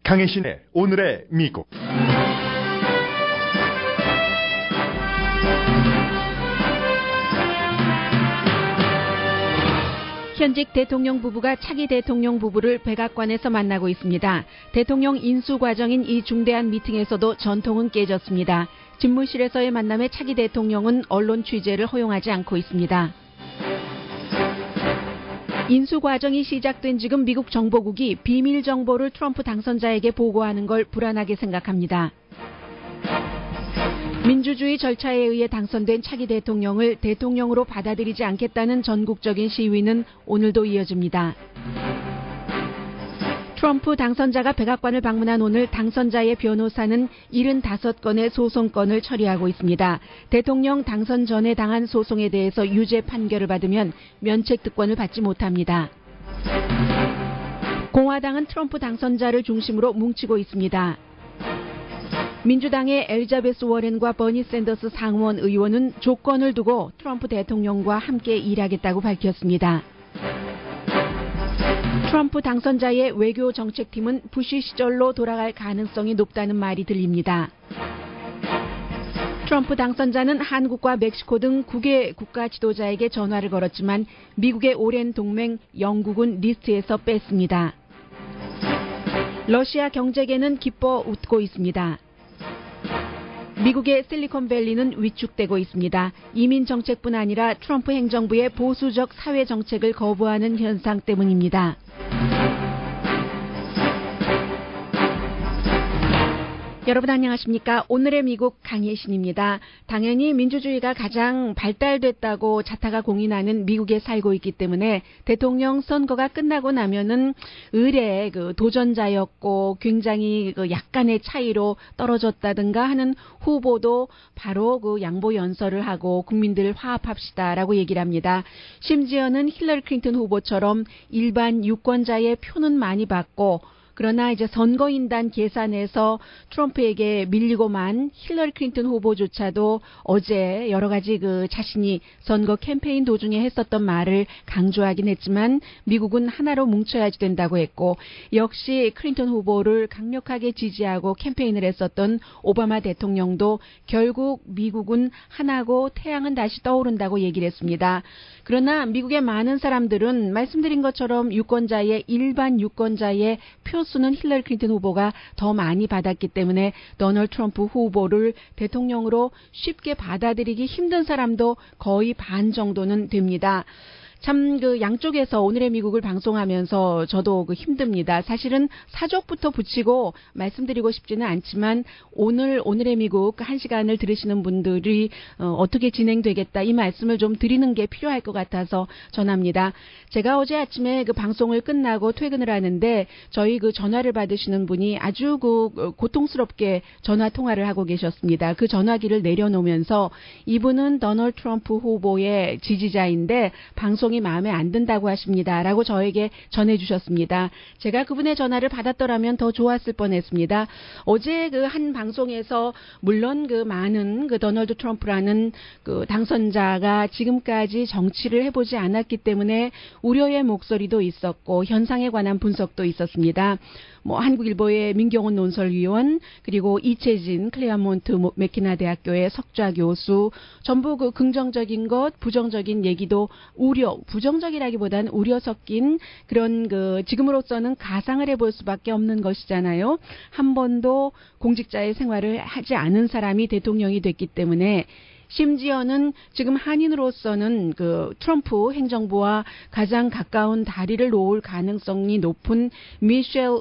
강혜신의 오늘의 미국. 현직 대통령 부부가 차기 대통령 부부를 백악관에서 만나고 있습니다. 대통령 인수 과정인 이 중대한 미팅에서도 전통은 깨졌습니다. 집무실에서의 만남에 차기 대통령은 언론 취재를 허용하지 않고 있습니다. 인수 과정이 시작된 지금 미국 정보국이 비밀 정보를 트럼프 당선자에게 보고하는 걸 불안하게 생각합니다. 민주주의 절차에 의해 당선된 차기 대통령을 대통령으로 받아들이지 않겠다는 전국적인 시위는 오늘도 이어집니다. 트럼프 당선자가 백악관을 방문한 오늘 당선자의 변호사는 75건의 소송건을 처리하고 있습니다. 대통령 당선 전에 당한 소송에 대해서 유죄 판결을 받으면 면책 특권을 받지 못합니다. 공화당은 트럼프 당선자를 중심으로 뭉치고 있습니다. 민주당의 엘자베스 워렌과 버니 샌더스 상원 의원은 조건을 두고 트럼프 대통령과 함께 일하겠다고 밝혔습니다. 트럼프 당선자의 외교 정책팀은 부시 시절로 돌아갈 가능성이 높다는 말이 들립니다. 트럼프 당선자는 한국과 멕시코 등 9개 국가 지도자에게 전화를 걸었지만 미국의 오랜 동맹 영국은 리스트에서 뺐습니다. 러시아 경제계는 기뻐 웃고 있습니다. 미국의 실리콘밸리는 위축되고 있습니다. 이민 정책뿐 아니라 트럼프 행정부의 보수적 사회 정책을 거부하는 현상 때문입니다. 여러분 안녕하십니까? 오늘의 미국 강혜신입니다. 당연히 민주주의가 가장 발달됐다고 자타가 공인하는 미국에 살고 있기 때문에 대통령 선거가 끝나고 나면은 의례의 도전자였고 굉장히 약간의 차이로 떨어졌다든가 하는 후보도 바로 양보 연설을 하고 국민들 화합합시다라고 얘기를 합니다. 심지어는 힐러리 클린턴 후보처럼 일반 유권자의 표는 많이 받고 그러나 이제 선거인단 계산에서 트럼프에게 밀리고만 힐러리 클린턴 후보조차도 어제 여러 가지 자신이 선거 캠페인 도중에 했었던 말을 강조하긴 했지만 미국은 하나로 뭉쳐야지 된다고 했고 역시 클린턴 후보를 강력하게 지지하고 캠페인을 했었던 오바마 대통령도 결국 미국은 하나고 태양은 다시 떠오른다고 얘기를 했습니다. 그러나 미국의 많은 사람들은 말씀드린 것처럼 일반 유권자의 표수는 힐러리 클린턴 후보가 더 많이 받았기 때문에 도널드 트럼프 후보를 대통령으로 쉽게 받아들이기 힘든 사람도 거의 반 정도는 됩니다. 참 양쪽에서 오늘의 미국을 방송하면서 저도 힘듭니다. 사실은 사족부터 붙이고 말씀드리고 싶지는 않지만 오늘의 미국 1시간을 들으시는 분들이 어떻게 진행되겠다 이 말씀을 좀 드리는 게 필요할 것 같아서 전합니다. 제가 어제 아침에 방송을 끝나고 퇴근을 하는데 저희 전화를 받으시는 분이 아주 고통스럽게 전화 통화를 하고 계셨습니다. 그 전화기를 내려놓으면서 이분은 도널드 트럼프 후보의 지지자인데 방송이 마음에 안 든다고 하십니다. 라고 저에게 전해주셨습니다. 제가 그분의 전화를 받았더라면 더 좋았을 뻔했습니다. 어제 한 방송에서 물론 많은 도널드 트럼프라는 당선자가 지금까지 정치를 해보지 않았기 때문에 우려의 목소리도 있었고 현상에 관한 분석도 있었습니다. 한국일보의 민경훈 논설위원 그리고 이채진 클레어몬트 맥키나 대학교의 석좌 교수 전부 긍정적인 것 부정적인 얘기도 부정적이라기보다는 우려 섞인 그런 지금으로서는 가상을 해볼 수밖에 없는 것이잖아요. 한 번도 공직자의 생활을 하지 않은 사람이 대통령이 됐기 때문에 심지어는 지금 한인으로서는 트럼프 행정부와 가장 가까운 다리를 놓을 가능성이 높은 미셸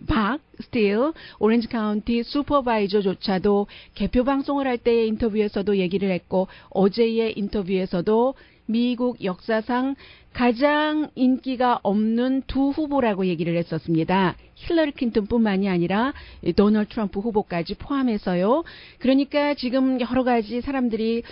박 스틸 오렌지 카운티 슈퍼바이저조차도 개표 방송을 할 때의 인터뷰에서도 얘기를 했고 어제의 인터뷰에서도 미국 역사상 가장 인기가 없는 두 후보라고 얘기를 했었습니다. 힐러리 클린턴뿐만이 아니라 도널드 트럼프 후보까지 포함해서요. 그러니까 지금 여러 가지 사람들이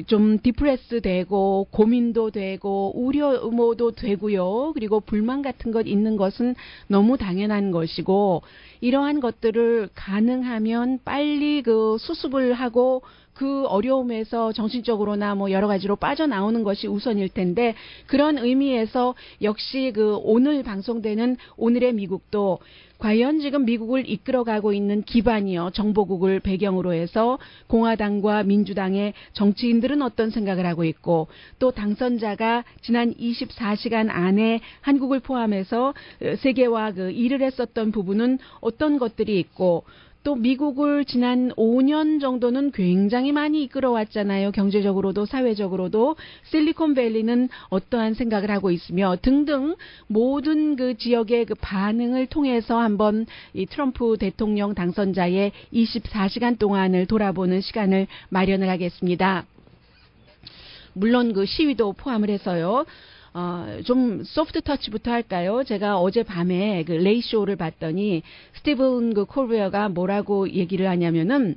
좀 디프레스 되고 고민도 되고 우려도 되고요. 그리고 불만 같은 것 있는 것은 너무 당연한 것이고 이러한 것들을 가능하면 빨리 수습을 하고 그 어려움에서 정신적으로나 여러 가지로 빠져나오는 것이 우선일 텐데 그런 그런 의미에서 역시 그 오늘 방송되는 오늘의 미국도 과연 지금 미국을 이끌어가고 있는 기반이요, 정보국을 배경으로 해서 공화당과 민주당의 정치인들은 어떤 생각을 하고 있고, 또 당선자가 지난 24시간 안에 한국을 포함해서 세계와 그 일을 했었던 부분은 어떤 것들이 있고, 또 미국을 지난 5년 정도는 굉장히 많이 이끌어왔잖아요. 경제적으로도 사회적으로도. 실리콘밸리는 어떠한 생각을 하고 있으며 등등 모든 그 지역의 그 반응을 통해서 한번 이 트럼프 대통령 당선자의 24시간 동안을 돌아보는 시간을 마련을 하겠습니다. 물론 그 시위도 포함을 해서요. 좀 소프트 터치부터 할까요? 제가 어젯밤에 그 레이쇼를 봤더니 스티븐 그 콜베어가 뭐라고 얘기를 하냐면은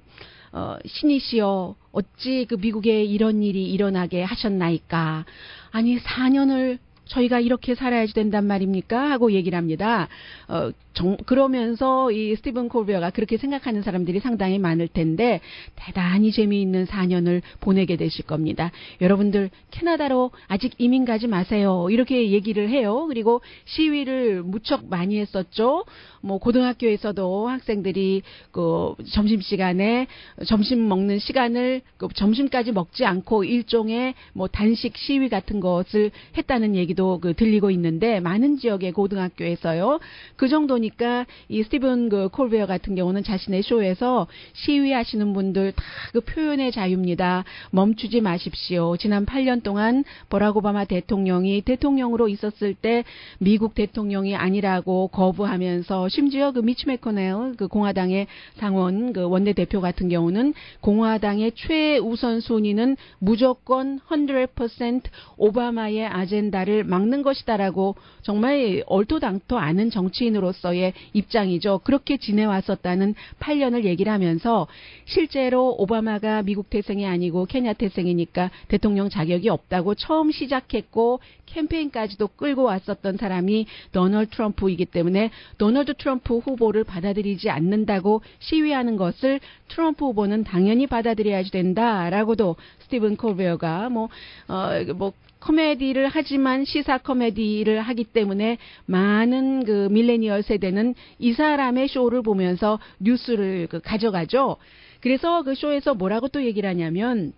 신이시여 어찌 그 미국에 이런 일이 일어나게 하셨나이까? 아니 4년을 저희가 이렇게 살아야지 된단 말입니까? 하고 얘기를 합니다. 그러면서 이 스티븐 콜베어가 그렇게 생각하는 사람들이 상당히 많을 텐데 대단히 재미있는 4년을 보내게 되실 겁니다. 여러분들 캐나다로 아직 이민 가지 마세요. 이렇게 얘기를 해요. 그리고 시위를 무척 많이 했었죠. 뭐 고등학교에서도 학생들이 그 점심시간에 점심 먹는 시간을 그 점심까지 먹지 않고 일종의 뭐 단식 시위 같은 것을 했다는 얘기도 그 들리고 있는데 많은 지역의 고등학교에서요. 그 정도니까 이 스티븐 그 콜베어 같은 경우는 자신의 쇼에서 시위하시는 분들 다 그 표현의 자유입니다. 멈추지 마십시오. 지난 8년 동안 버락 오바마 대통령이 대통령으로 있었을 때 미국 대통령이 아니라고 거부하면서 심지어 그 미치 매코넬 그 공화당의 상원 그 원내대표 같은 경우는 공화당의 최우선 순위는 무조건 100% 오바마의 아젠다를 막는 것이다라고 정말 얼토당토 않은 정치인으로서의 입장이죠. 그렇게 지내왔었다는 8년을 얘기를 하면서 실제로 오바마가 미국 태생이 아니고 케냐 태생이니까 대통령 자격이 없다고 처음 시작했고 캠페인까지도 끌고 왔었던 사람이 도널드 트럼프이기 때문에 도널드 트럼프 후보를 받아들이지 않는다고 시위하는 것을 트럼프 후보는 당연히 받아들여야지 된다라고도 스티븐 콜베어가 코미디를 하지만 시사 코미디를 하기 때문에 많은 그 밀레니얼 세대는 이 사람의 쇼를 보면서 뉴스를 가져가죠. 그래서 그 쇼에서 뭐라고 또 얘기를 하냐면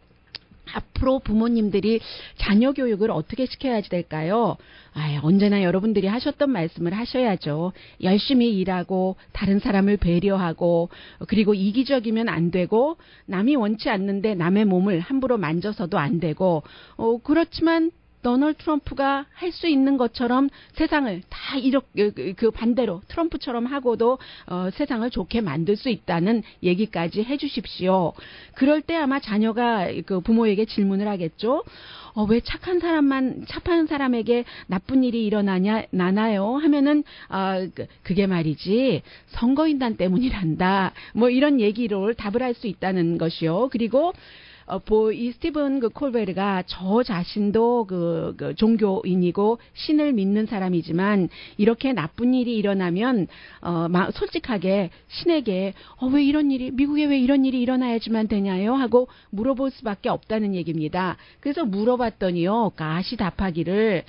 앞으로 부모님들이 자녀 교육을 어떻게 시켜야지 될까요? 언제나 여러분들이 하셨던 말씀을 하셔야죠. 열심히 일하고 다른 사람을 배려하고 그리고 이기적이면 안 되고 남이 원치 않는데 남의 몸을 함부로 만져서도 안 되고 그렇지만 도널드 트럼프가 할 수 있는 것처럼 세상을 다 이렇게 그 반대로 트럼프처럼 하고도 세상을 좋게 만들 수 있다는 얘기까지 해주십시오. 그럴 때 아마 자녀가 그 부모에게 질문을 하겠죠. 왜 착한 사람에게 나쁜 일이 나나요? 하면은, 그게 말이지, 선거인단 때문이란다. 뭐 이런 얘기로 답을 할 수 있다는 것이요. 그리고, 이 스티븐 콜베르가 저 자신도 종교인이고 신을 믿는 사람이지만 이렇게 나쁜 일이 일어나면 솔직하게 신에게 왜 이런 일이 미국에 왜 이런 일이 일어나야지만 되냐요 하고 물어볼 수밖에 없다는 얘기입니다. 그래서 물어봤더니요 갓이 답하기를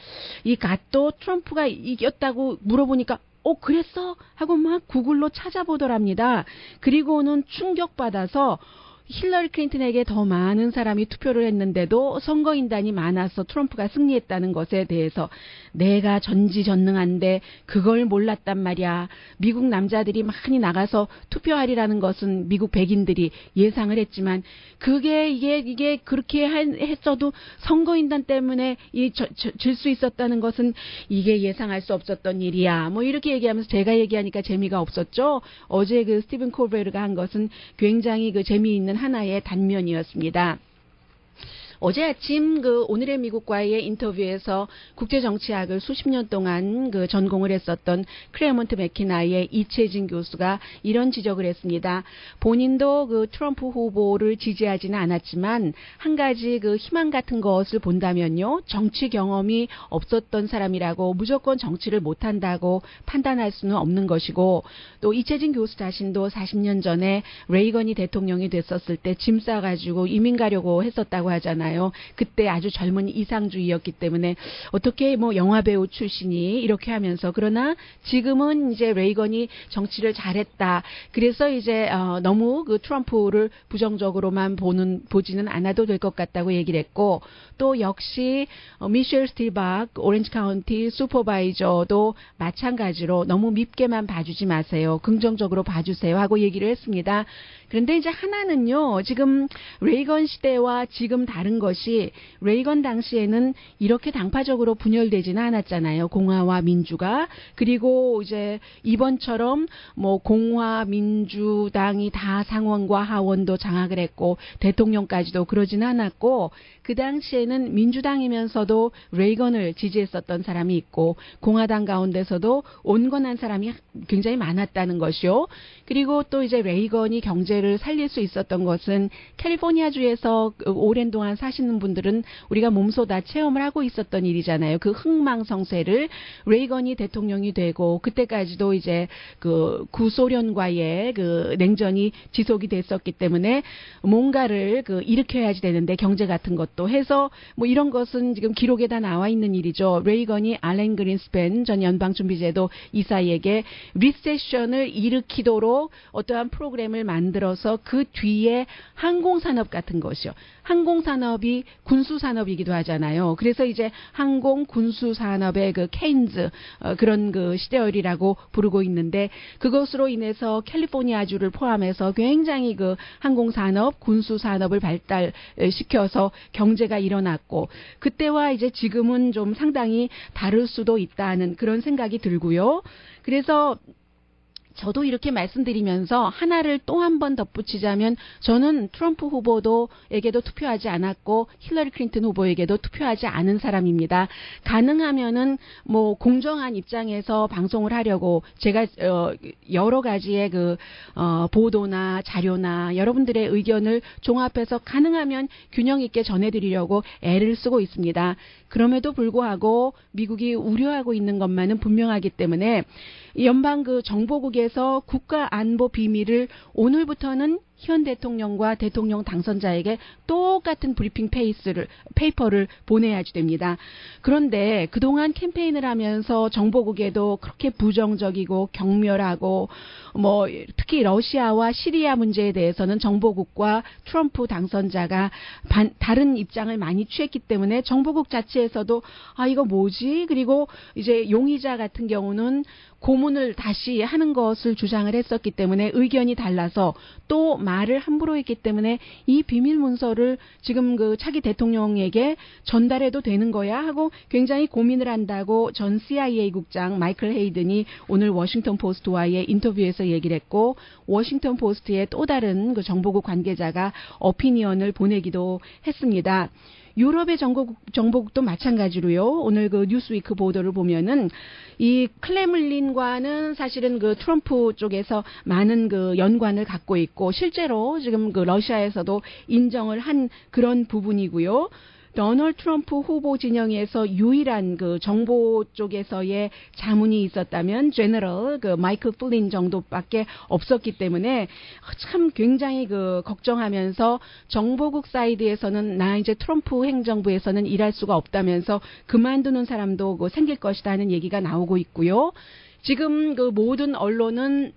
이 갓도 트럼프가 이겼다고 물어보니까 그랬어? 하고 막 구글로 찾아보더랍니다. 그리고는 충격받아서 힐러리 클린턴에게 더 많은 사람이 투표를 했는데도 선거인단이 많아서 트럼프가 승리했다는 것에 대해서 내가 전지전능한데 그걸 몰랐단 말이야. 미국 남자들이 많이 나가서 투표하리라는 것은 미국 백인들이 예상을 했지만 이게 그렇게 했어도 선거인단 때문에 질 수 있었다는 것은 이게 예상할 수 없었던 일이야. 뭐 이렇게 얘기하면서 제가 얘기하니까 재미가 없었죠. 어제 그 스티븐 콜베르가 한 것은 굉장히 그 재미있는 하나의 단면이었습니다. 어제 아침 오늘의 미국과의 인터뷰에서 국제정치학을 수십 년 동안 전공을 했었던 크레먼트 맥키나의 이채진 교수가 이런 지적을 했습니다. 본인도 트럼프 후보를 지지하지는 않았지만 한 가지 희망 같은 것을 본다면요. 정치 경험이 없었던 사람이라고 무조건 정치를 못한다고 판단할 수는 없는 것이고 또 이채진 교수 자신도 40년 전에 레이건이 대통령이 됐었을 때 짐 싸가지고 이민 가려고 했었다고 하잖아요. 있잖아요. 그때 아주 젊은 이상주의였기 때문에 어떻게 뭐 영화배우 출신이 이렇게 하면서 그러나 지금은 이제 레이건이 정치를 잘했다. 그래서 이제 너무 그 트럼프를 부정적으로만 보지는 않아도 될 것 같다고 얘기를 했고 또 역시 미셸 스틸박 오렌지 카운티 슈퍼바이저도 마찬가지로 너무 밉게만 봐주지 마세요. 긍정적으로 봐주세요 하고 얘기를 했습니다. 그런데 이제 하나는요. 지금 레이건 시대와 지금 다른 것이 레이건 당시에는 이렇게 당파적으로 분열되지는 않았잖아요. 공화와 민주가. 그리고 이제 이번처럼 뭐 공화 민주당이 다 상원과 하원도 장악을 했고 대통령까지도 그러지는 않았고 그 당시에는 민주당이면서도 레이건을 지지했었던 사람이 있고 공화당 가운데서도 온건한 사람이 굉장히 많았다는 것이요. 그리고 또 이제 레이건이 경제를 살릴 수 있었던 것은 캘리포니아주에서 오랜 동안 사시는 분들은 우리가 몸소 다 체험을 하고 있었던 일이잖아요. 그 흥망성쇠를 레이건이 대통령이 되고 그때까지도 이제 그 구소련과의 그 냉전이 지속이 됐었기 때문에 뭔가를 그 일으켜야지 되는데 경제 같은 것도 해서 뭐 이런 것은 지금 기록에 다 나와 있는 일이죠. 레이건이 알렌 그린스팬 전 연방준비제도 이사에게 리세션을 일으키도록 어떠한 프로그램을 만들어서 그 뒤에 항공산업 같은 것이요. 항공산업이 군수산업이기도 하잖아요. 그래서 이제 항공 군수산업의 그 케인즈 그런 그 시대열이라고 부르고 있는데 그것으로 인해서 캘리포니아주를 포함해서 굉장히 그 항공산업 군수산업을 발달시켜서 경제가 일어났고 그때와 이제 지금은 좀 상당히 다를 수도 있다는 그런 생각이 들고요. 그래서 저도 이렇게 말씀드리면서 하나를 또 한 번 덧붙이자면 저는 트럼프 후보에게도 투표하지 않았고 힐러리 클린턴 후보에게도 투표하지 않은 사람입니다. 가능하면은 뭐 공정한 입장에서 방송을 하려고 제가 여러 가지의 그 보도나 자료나 여러분들의 의견을 종합해서 가능하면 균형 있게 전해드리려고 애를 쓰고 있습니다. 그럼에도 불구하고 미국이 우려하고 있는 것만은 분명하기 때문에 연방 그 정보국에서 국가 안보 비밀을 오늘부터는 현 대통령과 대통령 당선자에게 똑같은 브리핑 페이퍼를 보내야지 됩니다. 그런데 그동안 캠페인을 하면서 정보국에도 그렇게 부정적이고 경멸하고 뭐 특히 러시아와 시리아 문제에 대해서는 정보국과 트럼프 당선자가 다른 입장을 많이 취했기 때문에 정보국 자체에서도 아 이거 뭐지? 그리고 이제 용의자 같은 경우는 고문을 다시 하는 것을 주장을 했었기 때문에 의견이 달라서 또 말을 함부로 했기 때문에 이 비밀 문서를 지금 그 차기 대통령에게 전달해도 되는 거야 하고 굉장히 고민을 한다고 전 CIA 국장 마이클 헤이든이 오늘 워싱턴 포스트와의 인터뷰에서 얘기를 했고 워싱턴 포스트의 또 다른 그 정보국 관계자가 어피니언을 보내기도 했습니다. 유럽의 정보국도 마찬가지로요. 오늘 그 뉴스위크 보도를 보면은 이 클레물린과는 사실은 그 트럼프 쪽에서 많은 그 연관을 갖고 있고 실제로 지금 그 러시아에서도 인정을 한 그런 부분이고요. 도널드 트럼프 후보 진영에서 유일한 그 정보 쪽에서의 자문이 있었다면 제너럴 그 마이클 플린 정도밖에 없었기 때문에 참 굉장히 그 걱정하면서 정보국 사이드에서는 나 이제 트럼프 행정부에서는 일할 수가 없다면서 그만두는 사람도 그 생길 것이라는 얘기가 나오고 있고요. 지금 그 모든 언론은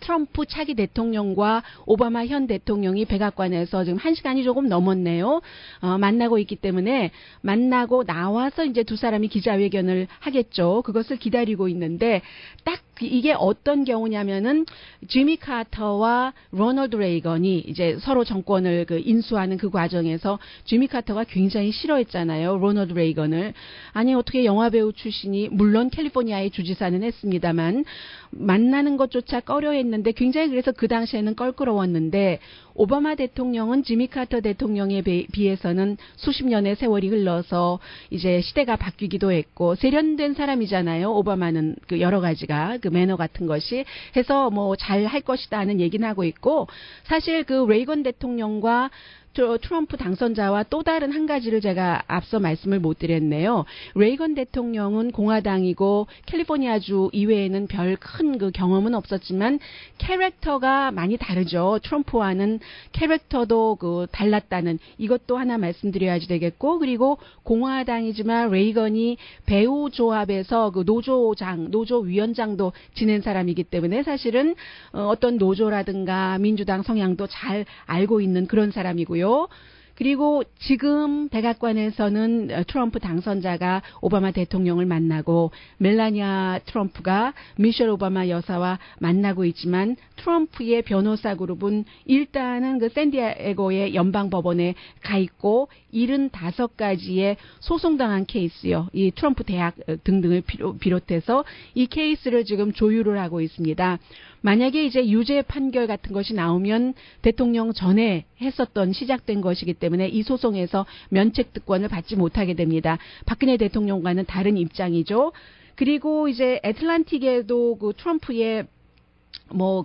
트럼프 차기 대통령과 오바마 현 대통령이 백악관에서 지금 1시간이 조금 넘었네요. 만나고 있기 때문에 만나고 나와서 이제 두 사람이 기자회견을 하겠죠. 그것을 기다리고 있는데 딱 이게 어떤 경우냐면은 지미 카터와 로널드 레이건이 이제 서로 정권을 그 인수하는 그 과정에서 지미 카터가 굉장히 싫어했잖아요. 로널드 레이건을. 아니 어떻게 영화배우 출신이 물론 캘리포니아의 주지사는 했습니다만 만나는 것조차 꺼려했는데 굉장히 그래서 그 당시에는 껄끄러웠는데 오바마 대통령은 지미 카터 대통령에 비해서는 수십 년의 세월이 흘러서 이제 시대가 바뀌기도 했고 세련된 사람이잖아요. 오바마는 그 여러 가지가 그 매너 같은 것이 해서 뭐 잘 할 것이다 하는 얘기는 하고 있고 사실 그 레이건 대통령과 트럼프 당선자와 또 다른 한 가지를 제가 앞서 말씀을 못 드렸네요. 레이건 대통령은 공화당이고 캘리포니아주 이외에는 별 큰 그 경험은 없었지만 캐릭터가 많이 다르죠. 트럼프와는 캐릭터도 그 달랐다는 이것도 하나 말씀드려야지 되겠고, 그리고 공화당이지만 레이건이 배우 조합에서 그 노조위원장도 지낸 사람이기 때문에 사실은 어떤 노조라든가 민주당 성향도 잘 알고 있는 그런 사람이고요. 그리고 지금 백악관에서는 트럼프 당선자가 오바마 대통령을 만나고 멜라니아 트럼프가 미셸 오바마 여사와 만나고 있지만 트럼프의 변호사 그룹은 일단은 그 샌디에고의 연방법원에 가 있고 75가지의 소송당한 케이스요. 이 트럼프 대학 등등을 비롯해서 이 케이스를 지금 조율을 하고 있습니다. 만약에 이제 유죄 판결 같은 것이 나오면 대통령 전에 했었던 시작된 것이기 때문에 이 소송에서 면책특권을 받지 못하게 됩니다. 박근혜 대통령과는 다른 입장이죠. 그리고 이제 애틀란틱에도 그 트럼프의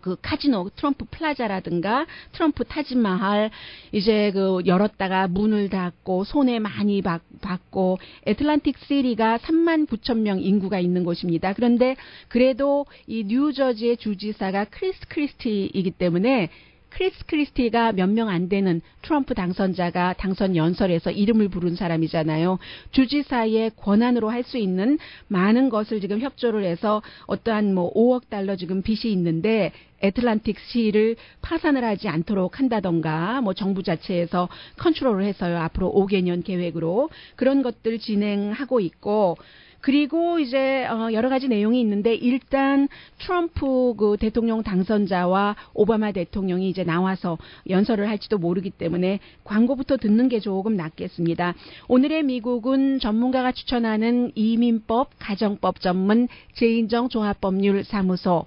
그 카지노 트럼프 플라자라든가 트럼프 타지마할 이제 그 열었다가 문을 닫고 손해 많이 받고 애틀란틱 시리가 39,000명 인구가 있는 곳입니다. 그런데 그래도 이 뉴저지의 주지사가 크리스 크리스티이기 때문에 크리스 크리스티가 몇 명 안 되는 트럼프 당선자가 당선 연설에서 이름을 부른 사람이잖아요. 주지사의 권한으로 할 수 있는 많은 것을 지금 협조를 해서 어떠한 5억 달러 지금 빚이 있는데 애틀란틱 시를 파산을 하지 않도록 한다던가 정부 자체에서 컨트롤을 해서요. 앞으로 5개년 계획으로 그런 것들 진행하고 있고, 그리고 이제 여러 가지 내용이 있는데 일단 트럼프 그 대통령 당선자와 오바마 대통령이 이제 나와서 연설을 할지도 모르기 때문에 광고부터 듣는 게 조금 낫겠습니다. 오늘의 미국은 전문가가 추천하는 이민법, 가정법 전문 제인정 종합법률 사무소,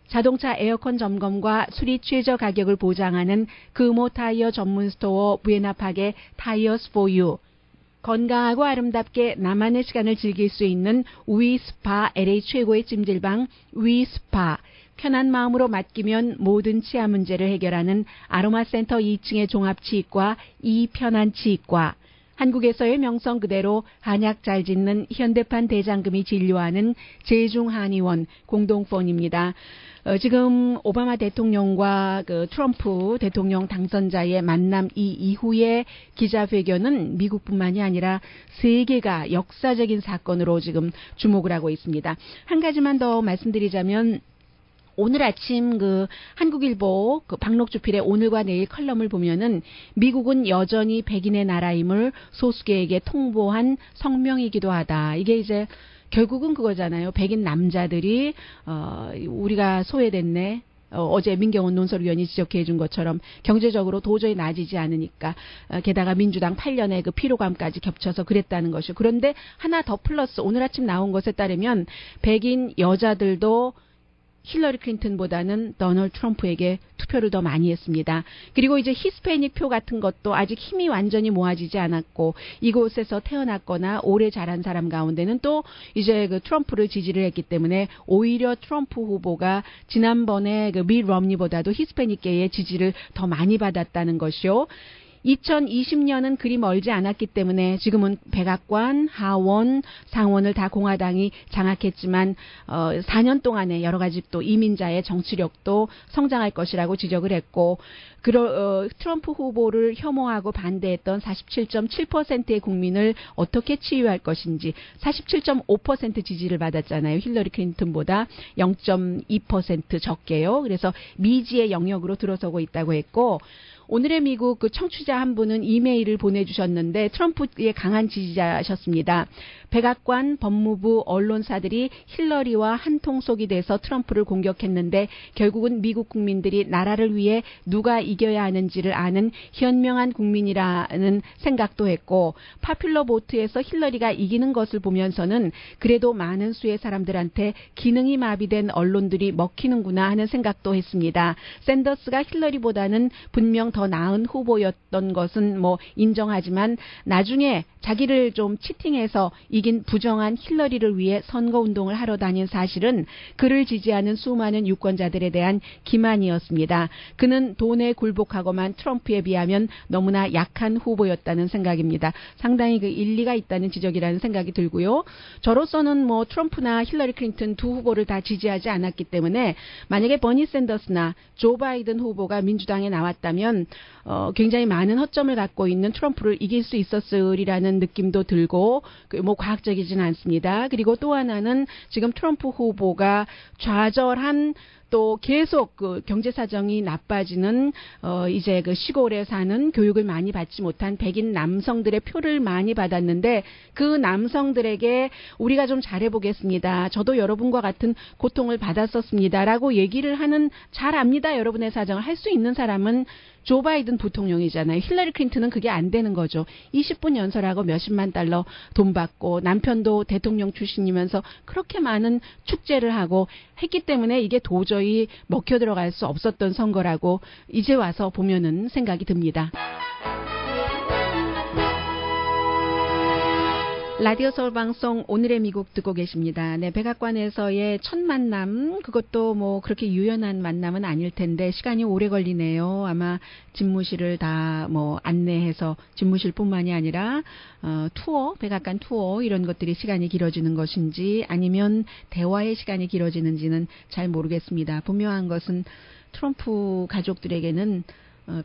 자동차 에어컨 점검과 수리 최저 가격을 보장하는 금호 타이어 전문 스토어 부에나팍의 타이어스 포유, 건강하고 아름답게 나만의 시간을 즐길 수 있는 위스파, LA 최고의 찜질방 위스파, 편한 마음으로 맡기면 모든 치아 문제를 해결하는 아로마센터 2층의 종합치과 이편한치과, 한국에서의 명성 그대로 한약 잘 짓는 현대판 대장금이 진료하는 제중한의원 공동폰입니다. 지금 오바마 대통령과 그 트럼프 대통령 당선자의 만남 이후에 기자회견은 미국뿐만이 아니라 세계가 역사적인 사건으로 지금 주목을 하고 있습니다. 한 가지만 더 말씀드리자면 오늘 아침 그 한국일보 그 박록주필의 오늘과 내일 컬럼을 보면은 미국은 여전히 백인의 나라임을 소수계에게 통보한 성명이기도 하다. 이게 이제 결국은 그거잖아요. 백인 남자들이 우리가 소외됐네. 어제 민경원 논설위원이 지적해 준 것처럼 경제적으로 도저히 나아지지 않으니까 게다가 민주당 8년의 그 피로감까지 겹쳐서 그랬다는 것이요. 그런데 하나 더 플러스 오늘 아침 나온 것에 따르면 백인 여자들도 힐러리 클린턴보다는 도널드 트럼프에게 투표를 더 많이 했습니다. 그리고 이제 히스패닉 표 같은 것도 아직 힘이 완전히 모아지지 않았고 이곳에서 태어났거나 오래 자란 사람 가운데는 또 이제 그 트럼프를 지지를 했기 때문에 오히려 트럼프 후보가 지난번에 그 밋 럼니보다도 히스패닉계의 지지를 더 많이 받았다는 것이요. 2020년은 그리 멀지 않았기 때문에 지금은 백악관, 하원, 상원을 다 공화당이 장악했지만 4년 동안에 여러 가지 또 이민자의 정치력도 성장할 것이라고 지적을 했고 트럼프 후보를 혐오하고 반대했던 47.7%의 국민을 어떻게 치유할 것인지 47.5% 지지를 받았잖아요. 힐러리 클린턴보다 0.2% 적게요. 그래서 미지의 영역으로 들어서고 있다고 했고 오늘의 미국 그 청취자 한 분은 이메일을 보내주셨는데 트럼프의 강한 지지자셨습니다. 백악관, 법무부, 언론사들이 힐러리와 한통속이 돼서 트럼프를 공격했는데 결국은 미국 국민들이 나라를 위해 누가 이겨야 하는지를 아는 현명한 국민이라는 생각도 했고 파퓰러 보트에서 힐러리가 이기는 것을 보면서는 그래도 많은 수의 사람들한테 기능이 마비된 언론들이 먹히는구나 하는 생각도 했습니다. 샌더스가 힐러리보다는 분명 더 나은 후보였던 것은 인정하지만 나중에 자기를 좀 치팅해서 이긴 부정한 힐러리를 위해 선거운동을 하러 다닌 사실은 그를 지지하는 수많은 유권자들에 대한 기만이었습니다. 그는 돈에 굴복하고만 트럼프에 비하면 너무나 약한 후보였다는 생각입니다. 상당히 그 일리가 있다는 지적이라는 생각이 들고요. 저로서는 뭐 트럼프나 힐러리 클린턴 두 후보를 다 지지하지 않았기 때문에 만약에 버니 샌더스나 조 바이든 후보가 민주당에 나왔다면 굉장히 많은 허점을 갖고 있는 트럼프를 이길 수 있었으리라는 느낌도 들고 뭐 과학적이진 않습니다. 그리고 또 하나는 지금 트럼프 후보가 좌절한 또 계속 그 경제 사정이 나빠지는 이제 그 시골에 사는 교육을 많이 받지 못한 백인 남성들의 표를 많이 받았는데 그 남성들에게 우리가 좀 잘해보겠습니다. 저도 여러분과 같은 고통을 받았었습니다라고 얘기를 하는 잘 압니다. 여러분의 사정을 할 수 있는 사람은 조 바이든 부통령이잖아요. 힐러리 클린턴은 그게 안 되는 거죠. 20분 연설하고 몇십만 달러 돈 받고 남편도 대통령 출신이면서 그렇게 많은 축제를 하고 했기 때문에 이게 도저히 먹혀 들어갈 수 없었던 선거라고 이제 와서 보면은 생각이 듭니다. 라디오 서울 방송 오늘의 미국 듣고 계십니다. 네, 백악관에서의 첫 만남, 그것도 뭐 그렇게 유연한 만남은 아닐 텐데 시간이 오래 걸리네요. 아마 집무실을 다 뭐 안내해서 집무실뿐만이 아니라 투어, 백악관 투어 이런 것들이 시간이 길어지는 것인지 아니면 대화의 시간이 길어지는지는 잘 모르겠습니다. 분명한 것은 트럼프 가족들에게는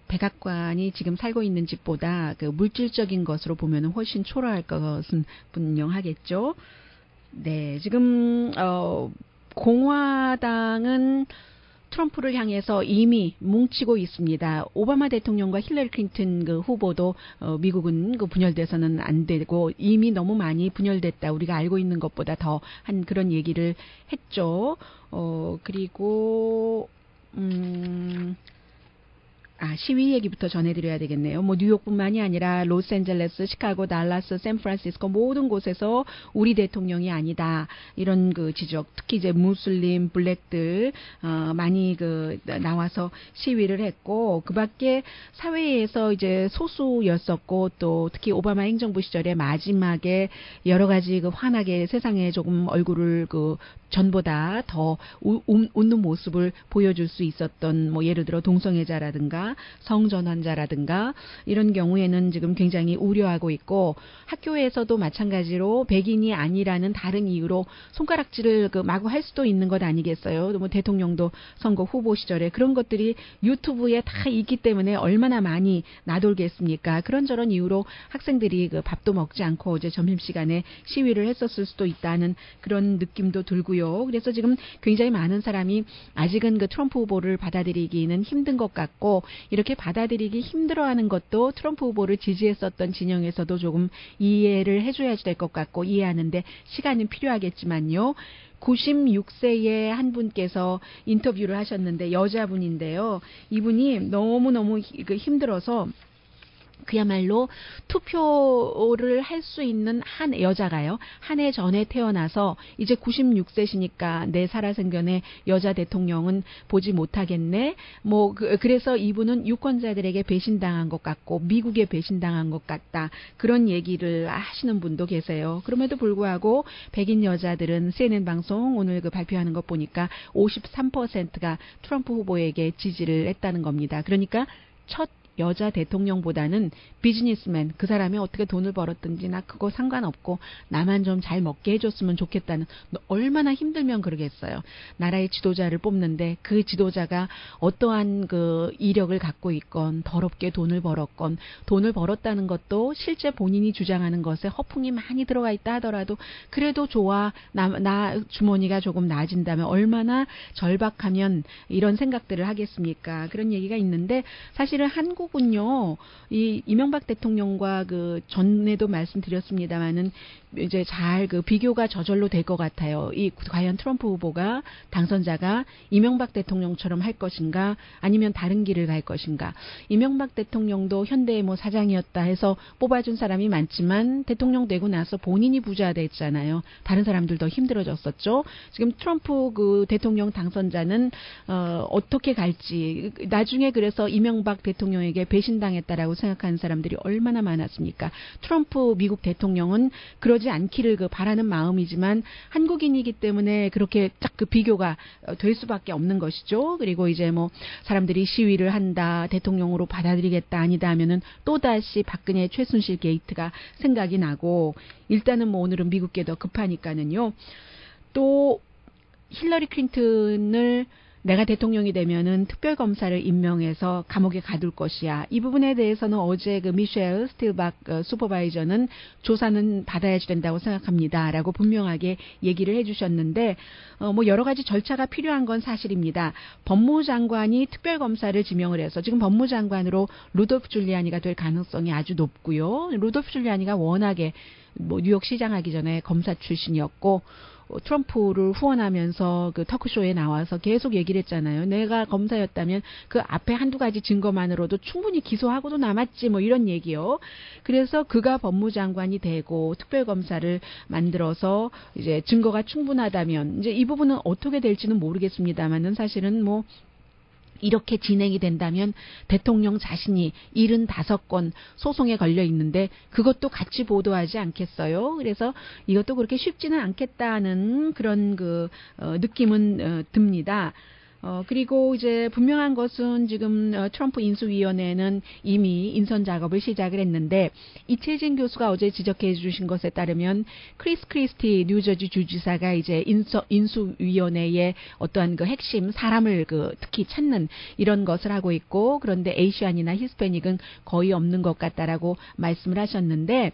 백악관이 지금 살고 있는 집보다 그 물질적인 것으로 보면 훨씬 초라할 것은 분명하겠죠. 네, 지금 공화당은 트럼프를 향해서 이미 뭉치고 있습니다. 오바마 대통령과 힐러리 클린턴 그 후보도 미국은 그 분열돼서는 안 되고 이미 너무 많이 분열됐다. 우리가 알고 있는 것보다 더 한 그런 얘기를 했죠. 그리고 시위 얘기부터 전해드려야 되겠네요. 뭐 뉴욕뿐만이 아니라 로스앤젤레스, 시카고, 달라스, 샌프란시스코 모든 곳에서 우리 대통령이 아니다. 이런 그 지적, 특히 이제 무슬림, 블랙들 많이 그 나와서 시위를 했고 그밖에 사회에서 이제 소수였었고 또 특히 오바마 행정부 시절에 마지막에 여러 가지 그 환하게 세상에 조금 얼굴을 그 전보다 더 웃는 모습을 보여줄 수 있었던 뭐 예를 들어 동성애자라든가 성전환자라든가 이런 경우에는 지금 굉장히 우려하고 있고 학교에서도 마찬가지로 백인이 아니라는 다른 이유로 손가락질을 그 마구 할 수도 있는 것 아니겠어요? 뭐 대통령도 선거 후보 시절에 그런 것들이 유튜브에 다 있기 때문에 얼마나 많이 나돌겠습니까? 그런저런 이유로 학생들이 그 밥도 먹지 않고 어제 점심시간에 시위를 했었을 수도 있다는 그런 느낌도 들고요. 그래서 지금 굉장히 많은 사람이 아직은 그 트럼프 후보를 받아들이기는 힘든 것 같고 이렇게 받아들이기 힘들어하는 것도 트럼프 후보를 지지했었던 진영에서도 조금 이해를 해줘야 될 것 같고 이해하는데 시간은 필요하겠지만요. 96세의 한 분께서 인터뷰를 하셨는데 여자분인데요. 이분이 너무너무 힘들어서 그야말로 투표를 할 수 있는 한 여자가요. 한 해 전에 태어나서 이제 96세시니까 내 살아생전에 여자 대통령은 보지 못하겠네. 뭐 그래서 이분은 유권자들에게 배신당한 것 같고 미국에 배신당한 것 같다. 그런 얘기를 하시는 분도 계세요. 그럼에도 불구하고 백인 여자들은 CNN 방송 오늘 그 발표하는 것 보니까 53%가 트럼프 후보에게 지지를 했다는 겁니다. 그러니까 첫 여자 대통령보다는 비즈니스맨, 그 사람이 어떻게 돈을 벌었든지 나 그거 상관없고 나만 좀 잘 먹게 해줬으면 좋겠다는, 얼마나 힘들면 그러겠어요. 나라의 지도자를 뽑는데 그 지도자가 어떠한 그 이력을 갖고 있건 더럽게 돈을 벌었건, 돈을 벌었다는 것도 실제 본인이 주장하는 것에 허풍이 많이 들어가 있다 하더라도 그래도 좋아, 나 주머니가 조금 나아진다면 얼마나 절박하면 이런 생각들을 하겠습니까? 그런 얘기가 있는데 사실은 한국은요, 이 이명박 대통령과 그 전에도 말씀드렸습니다만은 이제 잘 그 비교가 저절로 될 것 같아요. 이 과연 트럼프 후보가 당선자가 이명박 대통령처럼 할 것인가, 아니면 다른 길을 갈 것인가. 이명박 대통령도 현대의 뭐 사장이었다 해서 뽑아준 사람이 많지만 대통령 되고 나서 본인이 부자 됐잖아요. 다른 사람들 더 힘들어졌었죠. 지금 트럼프 그 대통령 당선자는 어떻게 갈지, 나중에 그래서 이명박 대통령에게 배신당했다라고 생각하는 사람들이 얼마나 많았습니까? 트럼프 미국 대통령은 그러지 그러지 않기를 바라는 마음이지만 한국인이기 때문에 그렇게 딱 그 비교가 될 수밖에 없는 것이죠. 그리고 이제 뭐 사람들이 시위를 한다, 대통령으로 받아들이겠다 아니다 하면은 또다시 박근혜 최순실 게이트가 생각이 나고, 일단은 뭐 오늘은 미국계 더 급하니까는요. 또 힐러리 클린턴을 내가 대통령이 되면은 특별검사를 임명해서 감옥에 가둘 것이야. 이 부분에 대해서는 어제 그 미셸 스틸박 슈퍼바이저는 조사는 받아야 된다고 생각합니다. 라고 분명하게 얘기를 해주셨는데, 뭐 여러 가지 절차가 필요한 건 사실입니다. 법무장관이 특별검사를 지명을 해서 지금 법무장관으로 루돌프 줄리아니가 될 가능성이 아주 높고요. 루돌프 줄리아니가 워낙에 뭐 뉴욕시장 하기 전에 검사 출신이었고, 트럼프를 후원하면서 그 터크쇼에 나와서 계속 얘기를 했잖아요. 내가 검사였다면 그 앞에 한두 가지 증거만으로도 충분히 기소하고도 남았지, 뭐 이런 얘기요. 그래서 그가 법무장관이 되고 특별검사를 만들어서 이제 증거가 충분하다면, 이제 이 부분은 어떻게 될지는 모르겠습니다만은 사실은 뭐 이렇게 진행이 된다면 대통령 자신이 75건 소송에 걸려 있는데 그것도 같이 보도하지 않겠어요? 그래서 이것도 그렇게 쉽지는 않겠다는 그런 느낌은 듭니다. 그리고 이제 분명한 것은 지금 트럼프 인수위원회는 이미 인선 작업을 시작을 했는데, 이채진 교수가 어제 지적해 주신 것에 따르면 크리스 크리스티 뉴저지 주지사가 이제 인수위원회의 어떠한 그 핵심 사람을 특히 찾는 이런 것을 하고 있고, 그런데 에이시안이나 히스패닉은 거의 없는 것 같다라고 말씀을 하셨는데,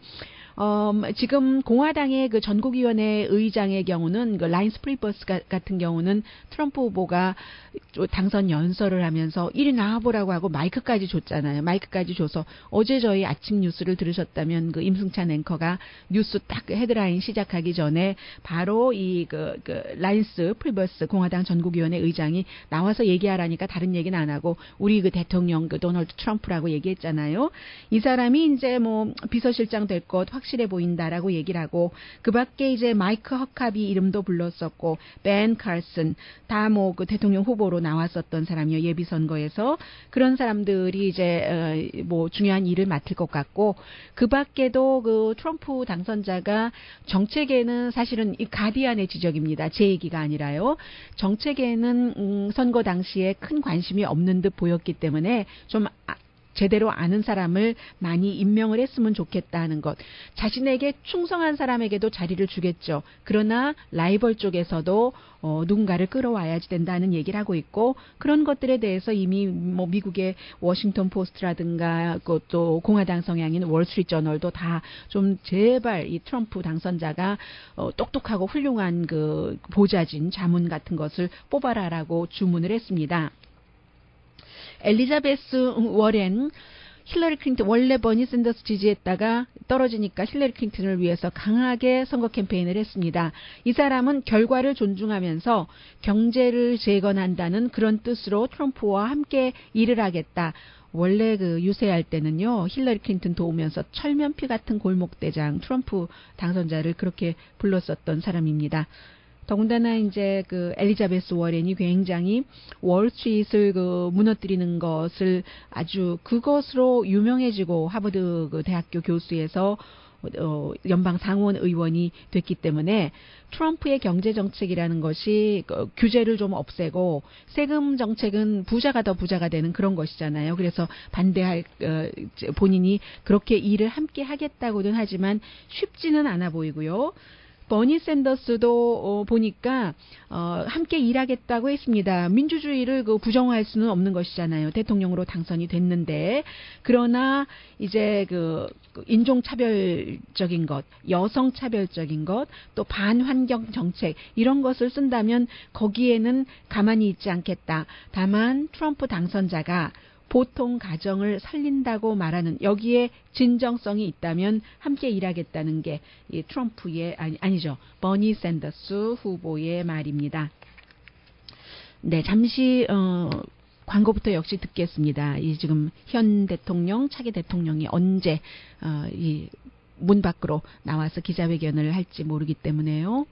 지금 공화당의 그 전국위원회 의장의 경우는 그 라인스 프리버스 같은 경우는 트럼프 후보가 당선 연설을 하면서 이리 나와보라고 하고 마이크까지 줬잖아요. 마이크까지 줘서 어제 저희 아침 뉴스를 들으셨다면 그 임승찬 앵커가 뉴스 딱 헤드라인 시작하기 전에 바로 이 라인스 프리버스 공화당 전국위원회 의장이 나와서 얘기하라니까 다른 얘기는 안 하고 우리 그 대통령 도널드 트럼프라고 얘기했잖아요. 이 사람이 이제 뭐 비서실장 될 것 확실해 보인다라고 얘기를 하고, 그 밖에 이제 마이크 허카비 이름도 불렀었고, 벤 칼슨 다 뭐 그 대통령 후보로 나왔었던 사람이요, 예비 선거에서. 그런 사람들이 이제 뭐 중요한 일을 맡을 것 같고, 그 밖에도 그 트럼프 당선자가 정책에는 사실은 이 가디안의 지적입니다. 제 얘기가 아니라요. 정책에는 선거 당시에 큰 관심이 없는 듯 보였기 때문에 좀 제대로 아는 사람을 많이 임명을 했으면 좋겠다 하는 것. 자신에게 충성한 사람에게도 자리를 주겠죠. 그러나 라이벌 쪽에서도 누군가를 끌어와야지 된다는 얘기를 하고 있고, 그런 것들에 대해서 이미 뭐 미국의 워싱턴 포스트라든가 또 공화당 성향인 월스트리트 저널도 다 좀 제발 이 트럼프 당선자가 똑똑하고 훌륭한 그 보좌진 자문 같은 것을 뽑아라라고 주문을 했습니다. 엘리자베스 워렌, 힐러리 클린턴 원래 버니 샌더스 지지했다가 떨어지니까 힐러리 클린턴을 위해서 강하게 선거 캠페인을 했습니다. 이 사람은 결과를 존중하면서 경제를 재건한다는 그런 뜻으로 트럼프와 함께 일을 하겠다. 원래 그 유세할 때는요, 힐러리 클린턴 도우면서 철면피 같은 골목대장 트럼프 당선자를 그렇게 불렀었던 사람입니다. 더군다나 이제 그 엘리자베스 워렌이 굉장히 월스트리트를 무너뜨리는 것을 아주 그것으로 유명해지고 하버드 그 대학교 교수에서 연방 상원 의원이 됐기 때문에 트럼프의 경제 정책이라는 것이 규제를 좀 없애고 세금 정책은 부자가 더 부자가 되는 그런 것이잖아요. 그래서 반대할 본인이 그렇게 일을 함께 하겠다고는 하지만 쉽지는 않아 보이고요. 버니 샌더스도 보니까 함께 일하겠다고 했습니다. 민주주의를 부정할 수는 없는 것이잖아요. 대통령으로 당선이 됐는데. 그러나 이제 인종차별적인 것, 여성차별적인 것, 또 반환경 정책 이런 것을 쓴다면 거기에는 가만히 있지 않겠다. 다만 트럼프 당선자가 보통 가정을 살린다고 말하는 여기에 진정성이 있다면 함께 일하겠다는 게 이 트럼프의 아니죠. 버니 샌더스 후보의 말입니다. 네, 잠시 광고부터 역시 듣겠습니다. 이 지금 현 대통령, 차기 대통령이 언제 이 문 밖으로 나와서 기자회견을 할지 모르기 때문에요.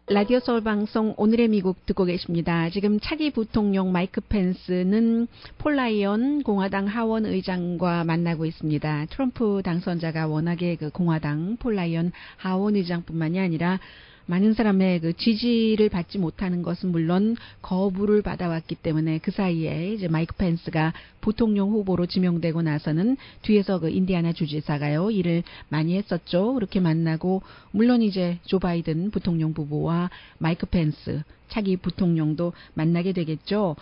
라디오 서울 방송 오늘의 미국 듣고 계십니다. 지금 차기 부통령 마이크 펜스는 폴 라이언 공화당 하원 의장과 만나고 있습니다. 트럼프 당선자가 워낙에 그 공화당 폴 라이언 하원 의장뿐만이 아니라 많은 사람의 그 지지를 받지 못하는 것은 물론 거부를 받아왔기 때문에 그 사이에 이제 마이크 펜스가 부통령 후보로 지명되고 나서는 뒤에서 그 인디애나 주지사가요 일을 많이 했었죠. 그렇게 만나고 물론 이제 조 바이든 부통령 후보와 마이크 펜스 차기 부통령도 만나게 되겠죠.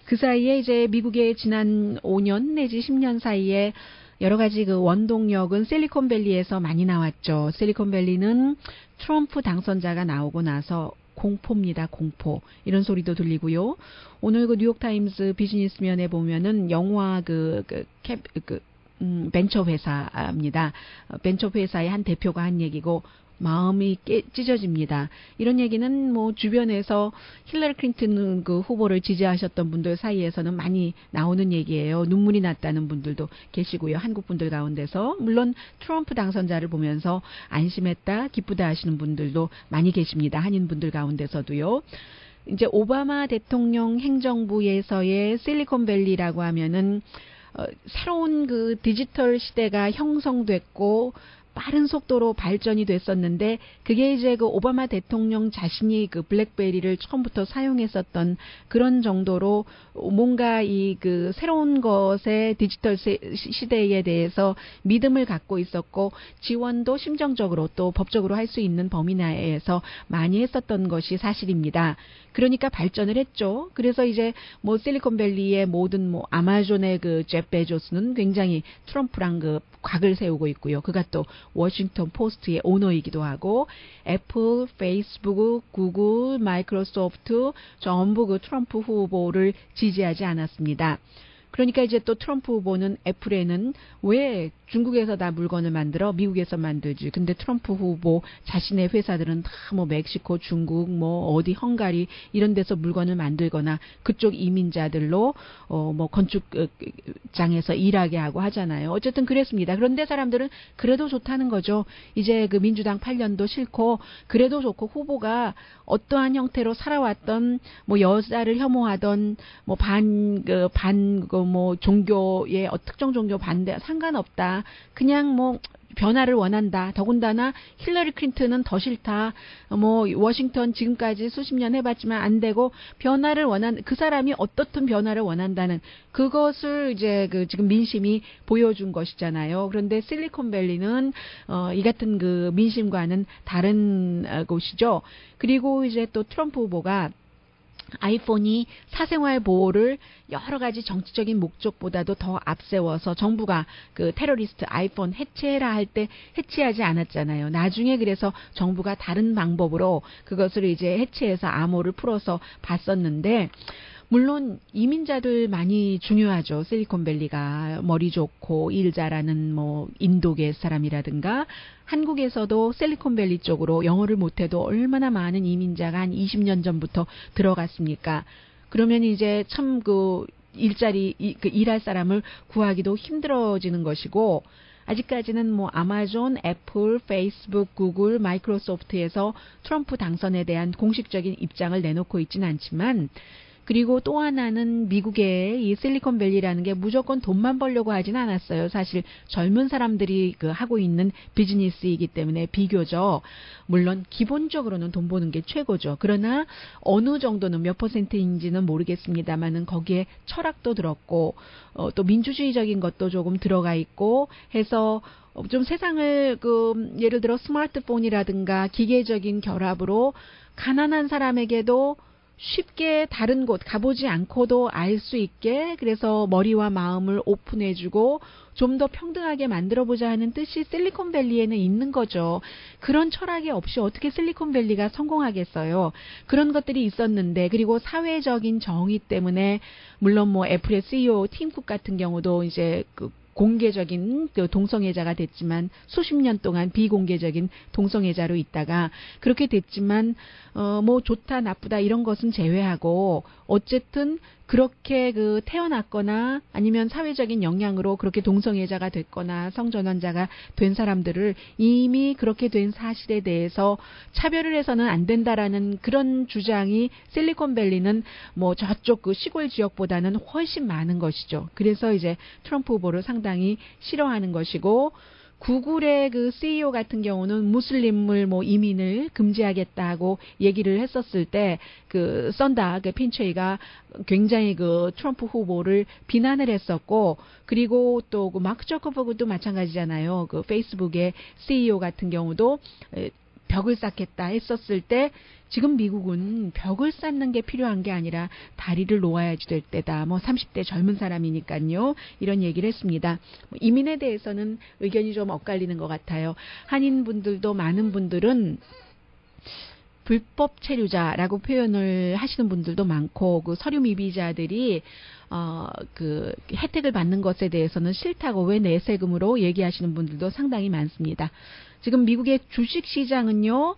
그 사이에 이제 미국의 지난 5년 내지 10년 사이에 여러 가지 그 원동력은 실리콘밸리에서 많이 나왔죠. 실리콘밸리는 트럼프 당선자가 나오고 나서 공포입니다. 공포. 이런 소리도 들리고요. 오늘 그 뉴욕타임스 비즈니스면에 보면은 영화 벤처 회사입니다. 벤처 회사의 한 대표가 한 얘기고 마음이 찢어집니다. 이런 얘기는 뭐 주변에서 힐러리 클린턴 그 후보를 지지하셨던 분들 사이에서는 많이 나오는 얘기예요. 눈물이 났다는 분들도 계시고요. 한국 분들 가운데서 물론 트럼프 당선자를 보면서 안심했다, 기쁘다 하시는 분들도 많이 계십니다. 한인 분들 가운데서도요. 이제 오바마 대통령 행정부에서의 실리콘밸리라고 하면은 새로운 그 디지털 시대가 형성됐고 빠른 속도로 발전이 됐었는데 그게 이제 그 오바마 대통령 자신이 그 블랙베리를 처음부터 사용했었던 그런 정도로 뭔가 이 그 새로운 것의 디지털 시대에 대해서 믿음을 갖고 있었고 지원도 심정적으로 또 법적으로 할 수 있는 범위 내에서 많이 했었던 것이 사실입니다. 그러니까 발전을 했죠. 그래서 이제 뭐 실리콘밸리의 모든 뭐 아마존의 그 잭 베조스는 굉장히 트럼프랑 그 곽을 세우고 있고요. 그가 또 워싱턴 포스트의 오너이기도 하고 애플, 페이스북, 구글, 마이크로소프트 전부 그 트럼프 후보를 지지하지 않았습니다. 그러니까 이제 또 트럼프 후보는 애플에는 왜 중국에서 다 물건을 만들어 미국에서 만들지. 근데 트럼프 후보 자신의 회사들은 다 뭐 멕시코, 중국, 뭐 어디 헝가리 이런 데서 물건을 만들거나 그쪽 이민자들로 뭐 건축장에서 일하게 하고 하잖아요. 어쨌든 그랬습니다. 그런데 사람들은 그래도 좋다는 거죠. 이제 그 민주당 8년도 싫고 그래도 좋고 후보가 어떠한 형태로 살아왔던 뭐 여자를 혐오하던 뭐 뭐 종교의 특정 종교 반대 상관없다. 그냥 뭐 변화를 원한다. 더군다나 힐러리 클린턴은 더 싫다. 뭐 워싱턴 지금까지 수십 년 해봤지만 안 되고 변화를 그 사람이 어떻든 변화를 원한다는 그것을 이제 그 지금 민심이 보여준 것이잖아요. 그런데 실리콘밸리는 이 같은 그 민심과는 다른 곳이죠. 그리고 이제 또 트럼프 후보가 아이폰이 사생활 보호를 여러 가지 정치적인 목적보다도 더 앞세워서 정부가 그 테러리스트 아이폰 해체라 할 때 해체하지 않았잖아요. 나중에 그래서 정부가 다른 방법으로 그것을 이제 해체해서 암호를 풀어서 봤었는데 물론 이민자들 많이 중요하죠. 실리콘밸리가 머리 좋고 일 잘하는 뭐 인도계 사람이라든가 한국에서도 실리콘밸리 쪽으로 영어를 못해도 얼마나 많은 이민자가 한 20년 전부터 들어갔습니까? 그러면 이제 참 그 일할 사람을 구하기도 힘들어지는 것이고 아직까지는 뭐 아마존, 애플, 페이스북, 구글, 마이크로소프트에서 트럼프 당선에 대한 공식적인 입장을 내놓고 있지는 않지만 그리고 또 하나는 미국의 이 실리콘밸리라는 게 무조건 돈만 벌려고 하진 않았어요. 사실 젊은 사람들이 그 하고 있는 비즈니스이기 때문에 비교적 물론 기본적으로는 돈 버는 게 최고죠. 그러나 어느 정도는 몇 %인지는 모르겠습니다만은 거기에 철학도 들었고 또 민주주의적인 것도 조금 들어가 있고 해서 좀 세상을 예를 들어 스마트폰이라든가 기계적인 결합으로 가난한 사람에게도 쉽게 다른 곳 가보지 않고도 알 수 있게 그래서 머리와 마음을 오픈해주고 좀 더 평등하게 만들어보자 하는 뜻이 실리콘밸리에는 있는 거죠. 그런 철학이 없이 어떻게 실리콘밸리가 성공하겠어요. 그런 것들이 있었는데 그리고 사회적인 정의 때문에 물론 뭐 애플의 CEO 팀 쿡 같은 경우도 이제 공개적인 동성애자가 됐지만 수십 년 동안 비공개적인 동성애자로 있다가 그렇게 됐지만 뭐 좋다 나쁘다 이런 것은 제외하고 어쨌든 그렇게 그 태어났거나 아니면 사회적인 영향으로 그렇게 동성애자가 됐거나 성전환자가 된 사람들을 이미 그렇게 된 사실에 대해서 차별을 해서는 안 된다라는 그런 주장이 실리콘밸리는 뭐 저쪽 그 시골 지역보다는 훨씬 많은 것이죠. 그래서 이제 트럼프 후보를 상당히 싫어하는 것이고, 구글의 그 CEO 같은 경우는 무슬림을 뭐 이민을 금지하겠다고 얘기를 했었을 때 그 썬다 그 핀체이가 굉장히 그 트럼프 후보를 비난을 했었고, 그리고 또 그 마크 저커버그도 마찬가지잖아요. 그 페이스북의 CEO 같은 경우도 벽을 쌓겠다 했었을 때, 지금 미국은 벽을 쌓는 게 필요한 게 아니라 다리를 놓아야지 될 때다. 뭐 30대 젊은 사람이니까요. 이런 얘기를 했습니다. 이민에 대해서는 의견이 좀 엇갈리는 것 같아요. 한인분들도 많은 분들은 불법 체류자라고 표현을 하시는 분들도 많고, 그 서류 미비자들이 그 혜택을 받는 것에 대해서는 싫다고 왜 내세금으로 얘기하시는 분들도 상당히 많습니다. 지금 미국의 주식 시장은요,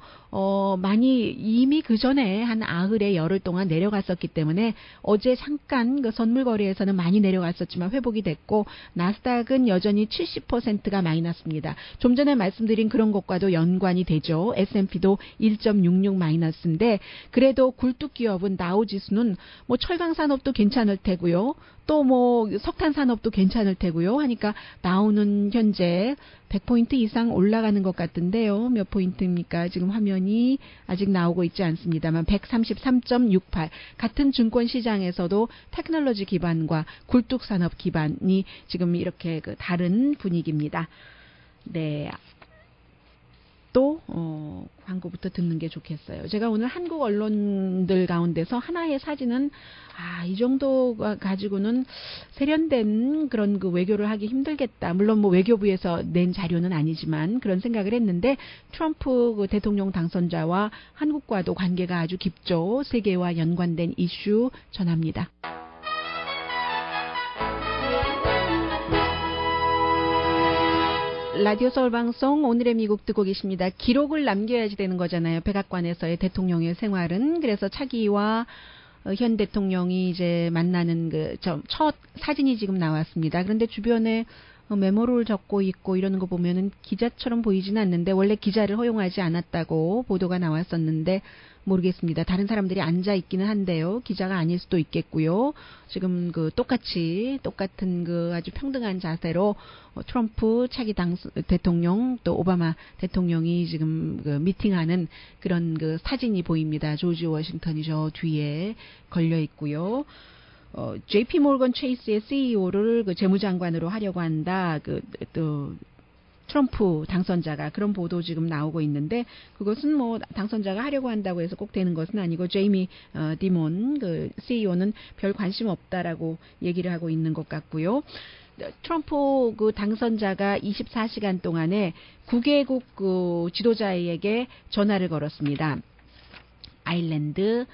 많이 이미 그 전에 한 나흘에 열흘 동안 내려갔었기 때문에 어제 잠깐 그 선물 거래에서는 많이 내려갔었지만 회복이 됐고, 나스닥은 여전히 70%가 마이너스입니다. 좀 전에 말씀드린 그런 것과도 연관이 되죠. S&P도 1.66 마이너스인데, 그래도 굴뚝 기업은 다우지수는 뭐 철강 산업도 괜찮을 테고요. 또 뭐 석탄 산업도 괜찮을 테고요. 하니까 다우는 현재 100포인트 이상 올라가는 것 같은데요. 몇 포인트입니까? 지금 화면이 아직 나오고 있지 않습니다만 133.68. 같은 증권 시장에서도 테크놀로지 기반과 굴뚝 산업 기반이 지금 이렇게 그 다른 분위기입니다. 네. 또 광고부터 듣는 게 좋겠어요. 제가 오늘 한국 언론들 가운데서 하나의 사진은 이 정도가 가지고는 세련된 그런 그 외교를 하기 힘들겠다. 물론 뭐 외교부에서 낸 자료는 아니지만 그런 생각을 했는데, 트럼프 그 대통령 당선자와 한국과도 관계가 아주 깊죠. 세계와 연관된 이슈 전합니다. 라디오 서울 방송 오늘의 미국 듣고 계십니다. 기록을 남겨야지 되는 거잖아요. 백악관에서의 대통령의 생활은. 그래서 차기와 현 대통령이 이제 만나는 그 첫 사진이 지금 나왔습니다. 그런데 주변에 메모를 적고 있고 이러는 거 보면은 기자처럼 보이지는 않는데, 원래 기자를 허용하지 않았다고 보도가 나왔었는데 모르겠습니다. 다른 사람들이 앉아 있기는 한데요. 기자가 아닐 수도 있겠고요. 지금 그 똑같은 그 아주 평등한 자세로 트럼프 차기 대통령 또 오바마 대통령이 지금 그 미팅하는 그런 그 사진이 보입니다. 조지 워싱턴이 저 뒤에 걸려 있고요. JP 모건 체이스의 CEO를 그 재무장관으로 하려고 한다. 또 트럼프 당선자가, 그런 보도 지금 나오고 있는데, 그것은 뭐 당선자가 하려고 한다고 해서 꼭 되는 것은 아니고, 제이미 디몬 그 CEO는 별 관심 없다라고 얘기를 하고 있는 것 같고요. 트럼프 그 당선자가 24시간 동안에 9개국 그 지도자에게 전화를 걸었습니다. 아일랜드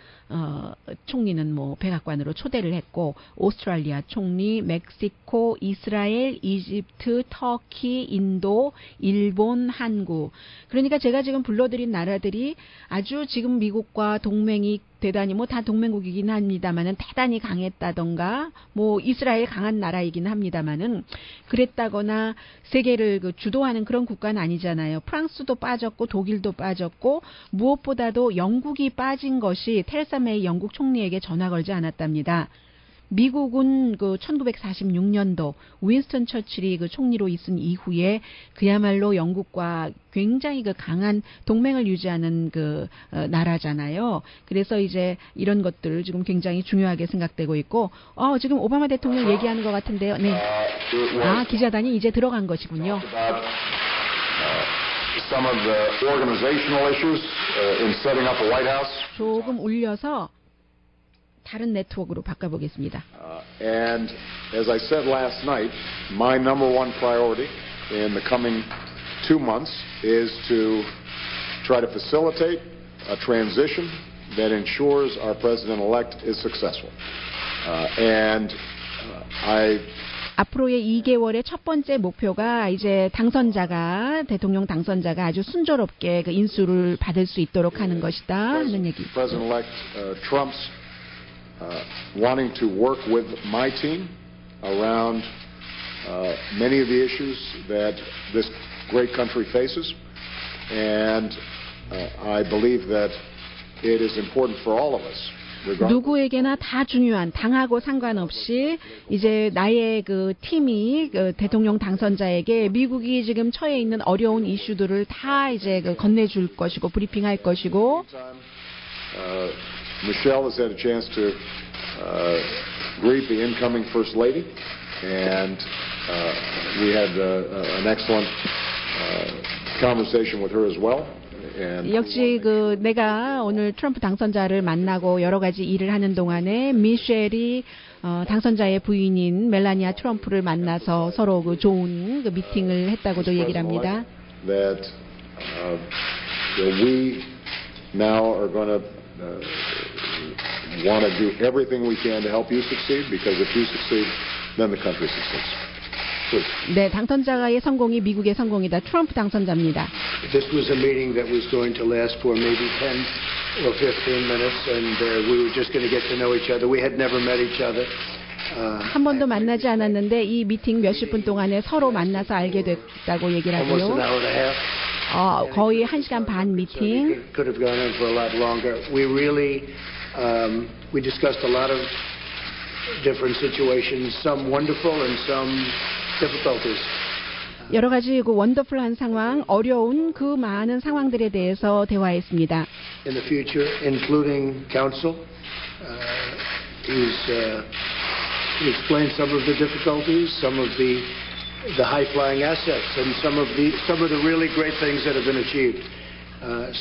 총리는 뭐 백악관으로 초대를 했고, 오스트랄리아 총리, 멕시코, 이스라엘, 이집트, 터키, 인도, 일본, 한국. 그러니까 제가 지금 불러드린 나라들이 아주 지금 미국과 동맹이 대단히 뭐 다 동맹국이긴 합니다만은 대단히 강했다던가, 뭐 이스라엘 강한 나라이긴 합니다만은 그랬다거나 세계를 그 주도하는 그런 국가는 아니잖아요. 프랑스도 빠졌고 독일도 빠졌고, 무엇보다도 영국이 빠진 것이 테레사 메이 영국 총리에게 전화 걸지 않았답니다. 미국은 그 1946년도 윈스턴 처칠이 그 총리로 있은 이후에 그야말로 영국과 굉장히 그 강한 동맹을 유지하는 그 나라잖아요. 그래서 이제 이런 것들을 지금 굉장히 중요하게 생각되고 있고, 지금 오바마 대통령 얘기하는 것 같은데요. 네. 기자단이 이제 들어간 것이군요. Some of the organizational issues in setting up a White House. 조금 울려서 다른 네트워크로 바꿔보겠습니다. And as I said last night, my number one priority in the coming 2 months is to try to facilitate a transition that ensures our president-elect is successful. 앞으로의 2개월의 첫 번째 목표가 이제 대통령 당선자가 아주 순조롭게 그 인수를 받을 수 있도록 하는 것이다 하는 얘기. President-elect Trump's wanting to work with my team around many of the issues that this great country faces. And I believe that it is important for all of us. 누구에게나 다 중요한 당하고 상관없이 이제 나의 그 팀이 그 대통령 당선자에게 미국이 지금 처해 있는 어려운 이슈들을 다 이제 그 건네줄 것이고 브리핑할 것이고. Michelle has had a chance to greet the incoming First Lady, and we had an excellent conversation with her as well. 역시 그 내가 오늘 트럼프 당선자를 만나고 여러 가지 일을 하는 동안에 미셸이 당선자의 부인인 멜라니아 트럼프를 만나서 서로 그 좋은 그 미팅을 했다고도 얘기를 합니다. That we now are going to want to do everything we can to help you succeed, because if you succeed, then the country succeeds. 네, 당선자의 성공이 미국의 성공이다. 트럼프 당선자입니다. This was a meeting that was going to last for maybe 10 or 15 minutes, and we were just going to get to know each other. We had never met each other. 한 번도 만나지 않았는데 이 미팅 몇십 분 동안에 서로 만나서 알게 됐다고 얘기를 하고요. 거의 1시간 반 미팅. Could have gone on for a lot longer. We really we discussed a lot of different situations, some wonderful and some difficulties. 여러 가지 그 원더풀한 상황, 어려운 그 많은 상황들에 대해서 대화했습니다. In the future, including counsel, he explained some of the difficulties, some of the high-flying assets, and some of the really great things that have been achieved.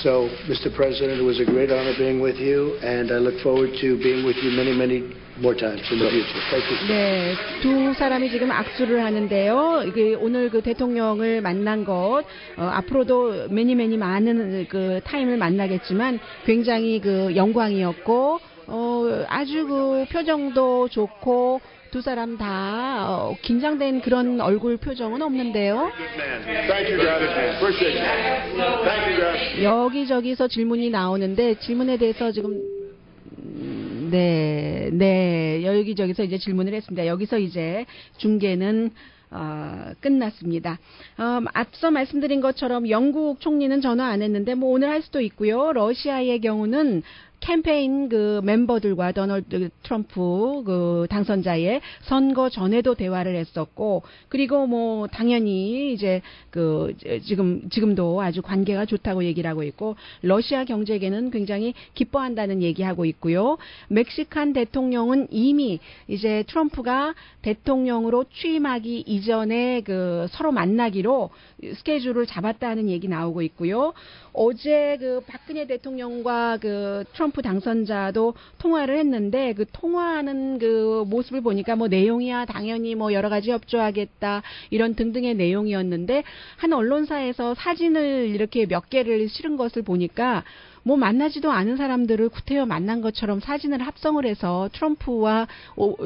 So, Mr. President, it was a great honor being with you, and I look forward to being with you many, many more times in the future. Thank you. 네, 두 사람이 지금 악수를 하는데요. 이게 오늘 그 대통령을 만난 것 앞으로도 매니 많은 그 타임을 만나겠지만 굉장히 그 영광이었고 아주 그 표정도 좋고. 두 사람 다 긴장된 그런 얼굴 표정은 없는데요. 여기저기서 질문이 나오는데 질문에 대해서 지금 여기저기서 이제 질문을 했습니다. 여기서 이제 중계는 끝났습니다. 앞서 말씀드린 것처럼 영국 총리는 전화 안 했는데 뭐 오늘 할 수도 있고요. 러시아의 경우는 캠페인 그 멤버들과 도널드 트럼프 그 당선자의 선거 전에도 대화를 했었고, 그리고 뭐 당연히 이제 그 지금도 아주 관계가 좋다고 얘기를 하고 있고, 러시아 경제계는 굉장히 기뻐한다는 얘기하고 있고요. 멕시칸 대통령은 이미 이제 트럼프가 대통령으로 취임하기 이전에 그 서로 만나기로 스케줄을 잡았다는 얘기 나오고 있고요. 어제 그 박근혜 대통령과 그 트럼프 당선자도 통화를 했는데 그 통화하는 그 모습을 보니까 뭐 내용이야 당연히 뭐 여러 가지 협조하겠다 이런 등등의 내용이었는데 한 언론사에서 사진을 이렇게 몇 개를 실은 것을 보니까 뭐 만나지도 않은 사람들을 구태여 만난 것처럼 사진을 합성을 해서 트럼프와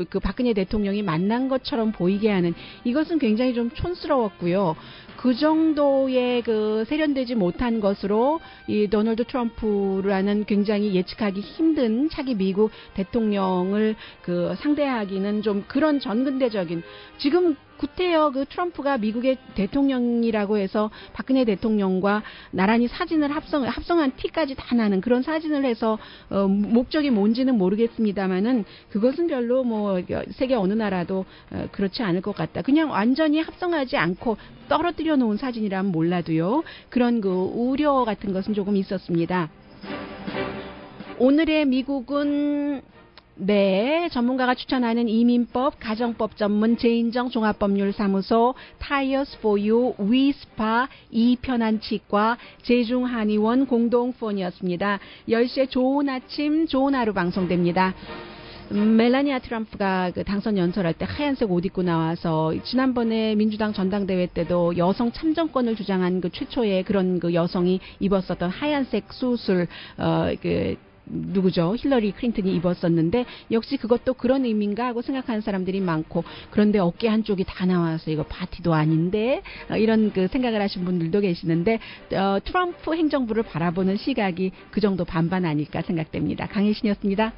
그 박근혜 대통령이 만난 것처럼 보이게 하는, 이것은 굉장히 좀 촌스러웠고요. 그 정도의 그 세련되지 못한 것으로 이 도널드 트럼프라는 굉장히 예측하기 힘든 차기 미국 대통령을 그 상대하기는 좀 그런 전근대적인, 지금 구태여 그 트럼프가 미국의 대통령이라고 해서 박근혜 대통령과 나란히 사진을 합성한 티까지 다 나는 그런 사진을 해서 목적이 뭔지는 모르겠습니다만은 그것은 별로 뭐 세계 어느 나라도 그렇지 않을 것 같다. 그냥 완전히 합성하지 않고 떨어뜨려 놓은 사진이라면 몰라도요. 그런 그 우려 같은 것은 조금 있었습니다. 오늘의 미국은 전문가가 추천하는 이민법, 가정법 전문 제인정 종합법률사무소 타이어스 for you, 위스파, 이편안치과, 제중한의원 공동폰이었습니다. 10시에 좋은 아침, 좋은 하루 방송됩니다. 멜라니아 트럼프가 그 당선 연설할 때 하얀색 옷 입고 나와서 지난번에 민주당 전당대회 때도 여성 참정권을 주장한 그 최초의 그런 그 여성이 입었었던 하얀색 수술 누구죠? 힐러리 클린턴이 입었었는데 역시 그것도 그런 의미인가 하고 생각하는 사람들이 많고, 그런데 어깨 한쪽이 다 나와서 이거 파티도 아닌데 이런 그 생각을 하신 분들도 계시는데 트럼프 행정부를 바라보는 시각이 그 정도 반반 아닐까 생각됩니다. 강혜신이었습니다.